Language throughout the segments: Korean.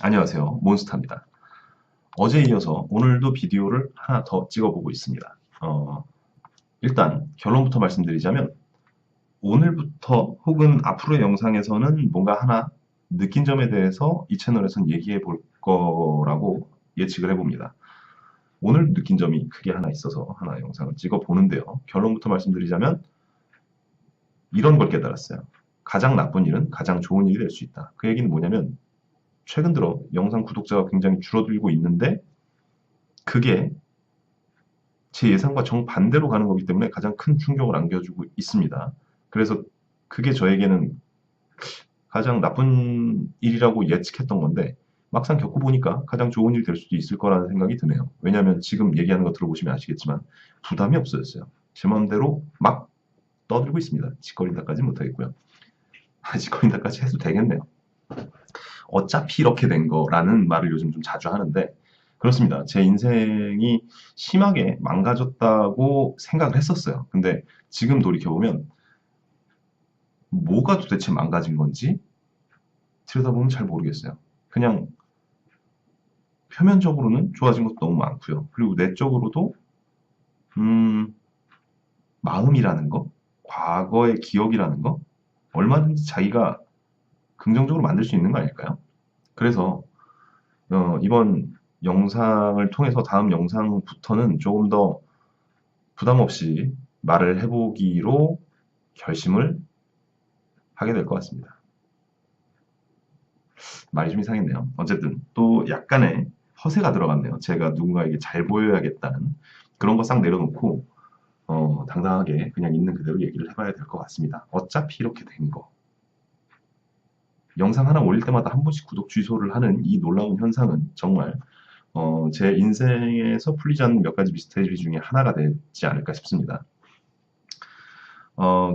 안녕하세요. 몬스타입니다. 어제에 이어서 오늘도 비디오를 하나 더 찍어보고 있습니다. 일단 결론부터 말씀드리자면 오늘부터 혹은 앞으로의 영상에서는 뭔가 하나 느낀 점에 대해서 이 채널에선 얘기해 볼 거라고 예측을 해봅니다. 오늘 느낀 점이 크게 하나 있어서 하나 영상을 찍어 보는데요. 결론부터 말씀드리자면 이런 걸 깨달았어요. 가장 나쁜 일은 가장 좋은 일이 될 수 있다. 그 얘기는 뭐냐면 최근 들어 영상 구독자가 굉장히 줄어들고 있는데 그게 제 예상과 정반대로 가는 거기 때문에 가장 큰 충격을 안겨주고 있습니다. 그래서 그게 저에게는 가장 나쁜 일이라고 예측했던 건데 막상 겪어보니까 가장 좋은 일이 될 수도 있을 거라는 생각이 드네요. 왜냐하면 지금 얘기하는 거 들어보시면 아시겠지만 부담이 없어졌어요. 제 마음대로 막 떠들고 있습니다. 짓거린다까지는 못하겠고요. 짓거린다까지 해도 되겠네요. 어차피 이렇게 된 거라는 말을 요즘 좀 자주 하는데 그렇습니다. 제 인생이 심하게 망가졌다고 생각을 했었어요. 근데 지금 돌이켜보면 뭐가 도대체 망가진 건지 들여다보면 잘 모르겠어요. 그냥 표면적으로는 좋아진 것도 너무 많고요. 그리고 내적으로도 음, 마음이라는 거, 과거의 기억이라는 거 얼마든지 자기가 긍정적으로 만들 수 있는 거 아닐까요? 그래서 이번 영상을 통해서 다음 영상부터는 조금 더 부담 없이 말을 해보기로 결심을 하게 될 것 같습니다. 말이 좀 이상했네요. 어쨌든 또 약간의 허세가 들어갔네요. 제가 누군가에게 잘 보여야겠다는 그런 거 싹 내려놓고 당당하게 그냥 있는 그대로 얘기를 해봐야 될 것 같습니다. 어차피 이렇게 된 거. 영상 하나 올릴 때마다 한 번씩 구독 취소를 하는 이 놀라운 현상은 정말 제 인생에서 풀리지 않는 몇 가지 미스테리 중에 하나가 되지 않을까 싶습니다.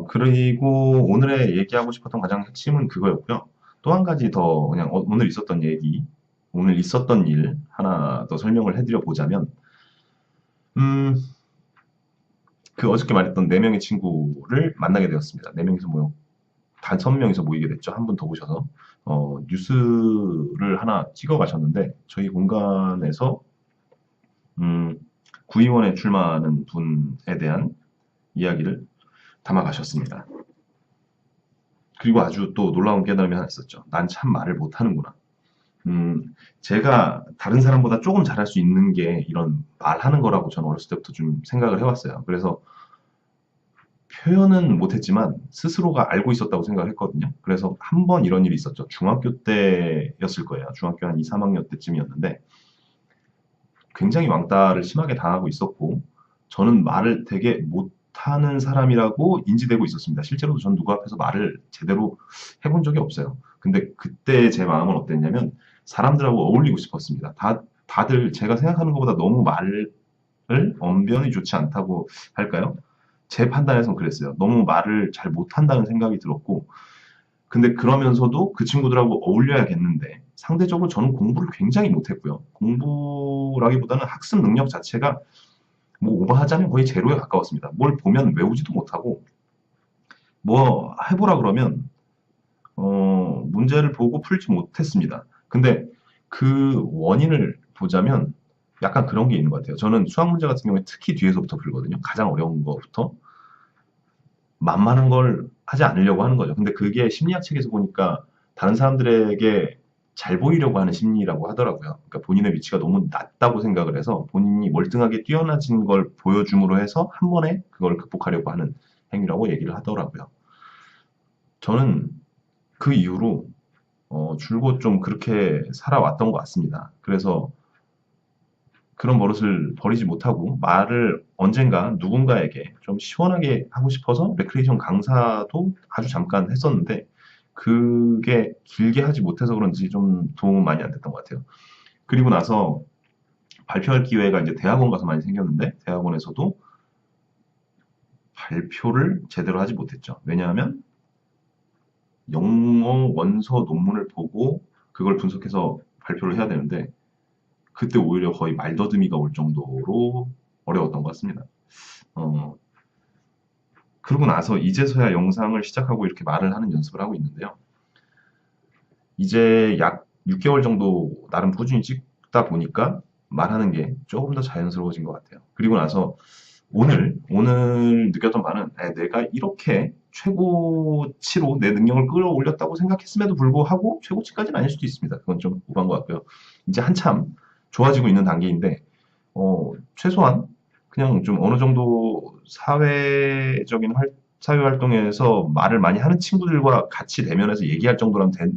그리고 오늘의 얘기하고 싶었던 가장 핵심은 그거였고요. 또 한 가지 더 그냥 오늘 있었던 얘기, 오늘 있었던 일 하나 더 설명을 해드려 보자면, 음, 그 어저께 말했던 네 명의 친구를 만나게 되었습니다. 네 명이서 모여, 5명이서 모이게 됐죠. 한 분 더 오셔서 뉴스를 하나 찍어 가셨는데 저희 공간에서 음, 구의원에 출마하는 분에 대한 이야기를 담아 가셨습니다. 그리고 아주 또 놀라운 깨달음이 하나 있었죠. 난 참 말을 못하는구나. 제가 다른 사람보다 조금 잘할 수 있는 게 이런 말하는 거라고 저는 어렸을 때부터 좀 생각을 해왔어요. 그래서 표현은 못했지만 스스로가 알고 있었다고 생각을 했거든요. 그래서 한 번 이런 일이 있었죠. 중학교 때였을 거예요. 중학교 한 2, 3학년 때쯤이었는데 굉장히 왕따를 심하게 당하고 있었고 저는 말을 되게 못하는 사람이라고 인지되고 있었습니다. 실제로도 전 누구 앞에서 말을 제대로 해본 적이 없어요. 근데 그때 제 마음은 어땠냐면 사람들하고 어울리고 싶었습니다. 다들 제가 생각하는 것보다 너무 말을 언변이 좋지 않다고 할까요? 제 판단에선 그랬어요. 너무 말을 잘 못한다는 생각이 들었고 근데 그러면서도 그 친구들하고 어울려야겠는데 상대적으로 저는 공부를 굉장히 못했고요. 공부라기보다는 학습 능력 자체가 뭐 오버하자면 거의 제로에 가까웠습니다. 뭘 보면 외우지도 못하고 뭐 해보라 그러면 문제를 보고 풀지 못했습니다. 근데 그 원인을 보자면 약간 그런 게 있는 것 같아요. 저는 수학 문제 같은 경우에 특히 뒤에서부터 풀거든요. 가장 어려운 거부터. 만만한 걸 하지 않으려고 하는 거죠. 근데 그게 심리학 책에서 보니까 다른 사람들에게 잘 보이려고 하는 심리라고 하더라고요. 그러니까 본인의 위치가 너무 낮다고 생각을 해서 본인이 월등하게 뛰어나진 걸 보여줌으로 해서 한 번에 그걸 극복하려고 하는 행위라고 얘기를 하더라고요. 저는 그 이후로 줄곧 좀 그렇게 살아왔던 것 같습니다. 그래서 그런 버릇을 버리지 못하고 말을 언젠가 누군가에게 좀 시원하게 하고 싶어서 레크레이션 강사도 아주 잠깐 했었는데 그게 길게 하지 못해서 그런지 좀 도움은 많이 안 됐던 것 같아요. 그리고 나서 발표할 기회가 이제 대학원 가서 많이 생겼는데 대학원에서도 발표를 제대로 하지 못했죠. 왜냐하면 영어 원서 논문을 보고 그걸 분석해서 발표를 해야 되는데 그때 오히려 거의 말더듬이가 올 정도로 어려웠던 것 같습니다. 어, 그러고 나서 이제서야 영상을 시작하고 이렇게 말을 하는 연습을 하고 있는데요. 이제 약 6개월 정도 나름 꾸준히 찍다 보니까 말하는 게 조금 더 자연스러워진 것 같아요. 그리고 나서 오늘 느꼈던 바는 내가 이렇게 최고치로 내 능력을 끌어올렸다고 생각했음에도 불구하고 최고치까지는 아닐 수도 있습니다. 그건 좀 오반 것 같고요. 이제 한참 좋아지고 있는 단계인데 최소한 그냥 좀 어느 정도 사회 활동에서 말을 많이 하는 친구들과 같이 대면해서 얘기할 정도는 될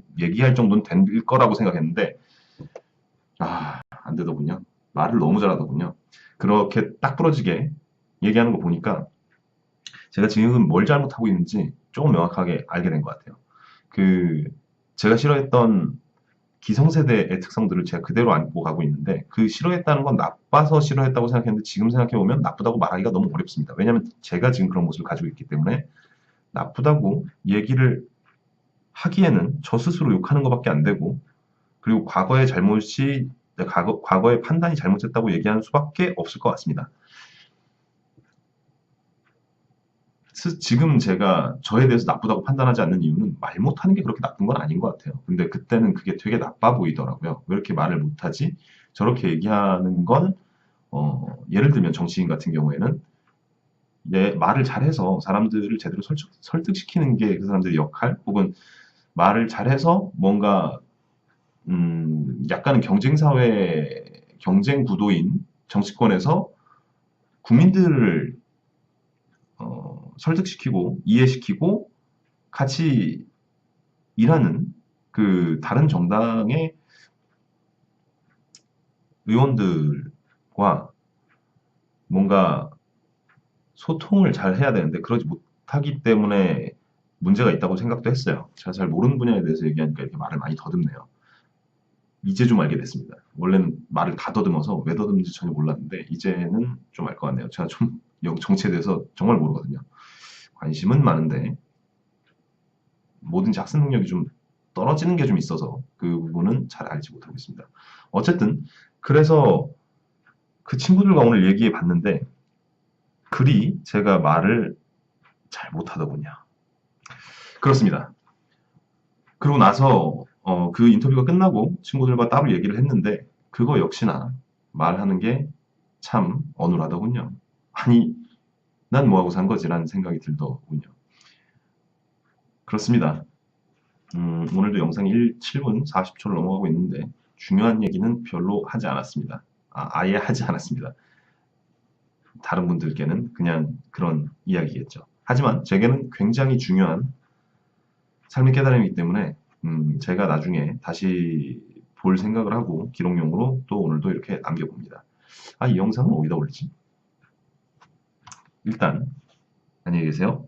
거라고 생각했는데 안 되더군요. 말을 너무 잘하더군요. 그렇게 딱 부러지게 얘기하는 거 보니까 제가 지금 뭘 잘못하고 있는지 조금 명확하게 알게 된 것 같아요. 그 제가 싫어했던 기성세대의 특성들을 제가 그대로 안고 가고 있는데 그 싫어했다는 건 나빠서 싫어했다고 생각했는데 지금 생각해보면 나쁘다고 말하기가 너무 어렵습니다. 왜냐하면 제가 지금 그런 모습을 가지고 있기 때문에 나쁘다고 얘기를 하기에는 저 스스로 욕하는 것밖에 안 되고 그리고 과거의 판단이 잘못됐다고 얘기하는 수밖에 없을 것 같습니다. 지금 제가 저에 대해서 나쁘다고 판단하지 않는 이유는 말 못하는 게 그렇게 나쁜 건 아닌 것 같아요. 근데 그때는 그게 되게 나빠 보이더라고요. 왜 이렇게 말을 못하지? 저렇게 얘기하는 건 예를 들면 정치인 같은 경우에는 말을 잘해서 사람들을 제대로 설득시키는 게 그 사람들의 역할 혹은 말을 잘해서 뭔가 약간은 경쟁 구도인 정치권에서 국민들을 설득시키고 이해시키고 같이 일하는 그 다른 정당의 의원들과 뭔가 소통을 잘 해야 되는데 그러지 못하기 때문에 문제가 있다고 생각도 했어요. 제가 잘 모르는 분야에 대해서 얘기하니까 이렇게 말을 많이 더듬네요. 이제 좀 알게 됐습니다. 원래는 말을 다 더듬어서 왜 더듬는지 전혀 몰랐는데 이제는 좀 알 것 같네요. 제가 좀 정치에 대해서 정말 모르거든요. 관심은 많은데 뭐든지 학습 능력이 좀 떨어지는 게 좀 있어서 그 부분은 잘 알지 못하고 있습니다. 어쨌든 그래서 그 친구들과 오늘 얘기해 봤는데 그리 제가 말을 잘 못하더군요. 그렇습니다. 그러고 나서 그 인터뷰가 끝나고 친구들과 따로 얘기를 했는데 그거 역시나 말하는 게 참 어눌하더군요. 아니 난 뭐하고 산 거지라는 생각이 들더군요. 그렇습니다. 오늘도 영상이 7분 40초를 넘어가고 있는데 중요한 얘기는 별로 하지 않았습니다. 아예 하지 않았습니다. 다른 분들께는 그냥 그런 이야기겠죠. 하지만 제게는 굉장히 중요한 삶의 깨달음이기 때문에 제가 나중에 다시 볼 생각을 하고 기록용으로 또 오늘도 이렇게 남겨봅니다. 이 영상은 어디다 올리지? 일단 안녕히 계세요.